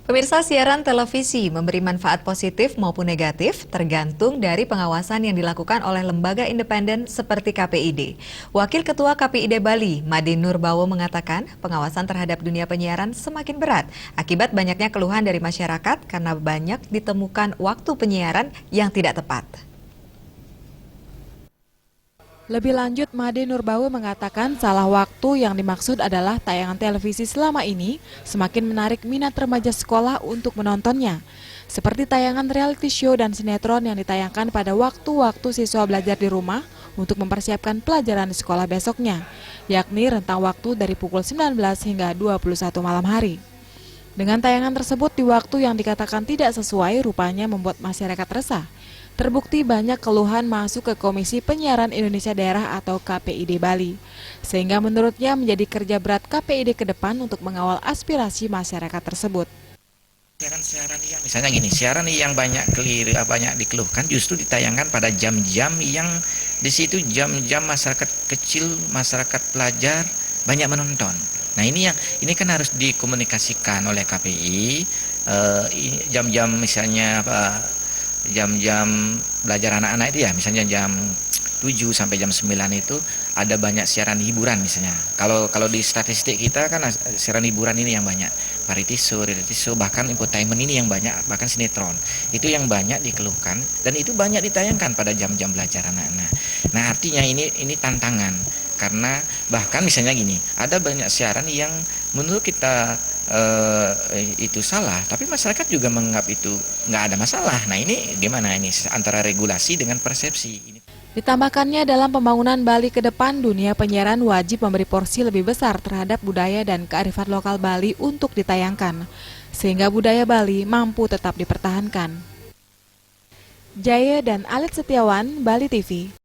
Pemirsa, siaran televisi memberi manfaat positif maupun negatif tergantung dari pengawasan yang dilakukan oleh lembaga independen seperti KPID. Wakil Ketua KPID Bali, Made Nurbawo mengatakan pengawasan terhadap dunia penyiaran semakin berat akibat banyaknya keluhan dari masyarakat karena banyak ditemukan waktu penyiaran yang tidak tepat. Lebih lanjut, Made Nurbawo mengatakan salah waktu yang dimaksud adalah tayangan televisi selama ini semakin menarik minat remaja sekolah untuk menontonnya. Seperti tayangan reality show dan sinetron yang ditayangkan pada waktu-waktu siswa belajar di rumah untuk mempersiapkan pelajaran di sekolah besoknya, yakni rentang waktu dari pukul 19 hingga 21 malam hari. Dengan tayangan tersebut di waktu yang dikatakan tidak sesuai, rupanya membuat masyarakat resah. Terbukti banyak keluhan masuk ke Komisi Penyiaran Indonesia Daerah atau KPID Bali. Sehingga menurutnya menjadi kerja berat KPID ke depan untuk mengawal aspirasi masyarakat tersebut. Siaran-siaran yang misalnya gini, siaran yang banyak dikeluhkan justru ditayangkan pada jam-jam yang di situ jam-jam masyarakat kecil, masyarakat pelajar banyak menonton. Nah ini kan harus dikomunikasikan oleh KPI, jam-jam misalnya jam-jam belajar anak-anak itu ya, misalnya jam 7 sampai jam 9 itu ada banyak siaran hiburan misalnya. Kalau di statistik kita kan siaran hiburan ini yang banyak. Variety show, reality show, bahkan infotainment ini yang banyak, bahkan sinetron. Itu yang banyak dikeluhkan dan itu banyak ditayangkan pada jam-jam belajar anak-anak. Nah, artinya ini tantangan karena bahkan misalnya gini, ada banyak siaran yang menurut kita itu salah, tapi masyarakat juga menganggap itu nggak ada masalah. Nah ini gimana ini antara regulasi dengan persepsi ini. Ditambahkannya dalam pembangunan Bali ke depan, dunia penyiaran wajib memberi porsi lebih besar terhadap budaya dan kearifan lokal Bali untuk ditayangkan, sehingga budaya Bali mampu tetap dipertahankan. Jaya dan Alit Setiawan, Bali TV.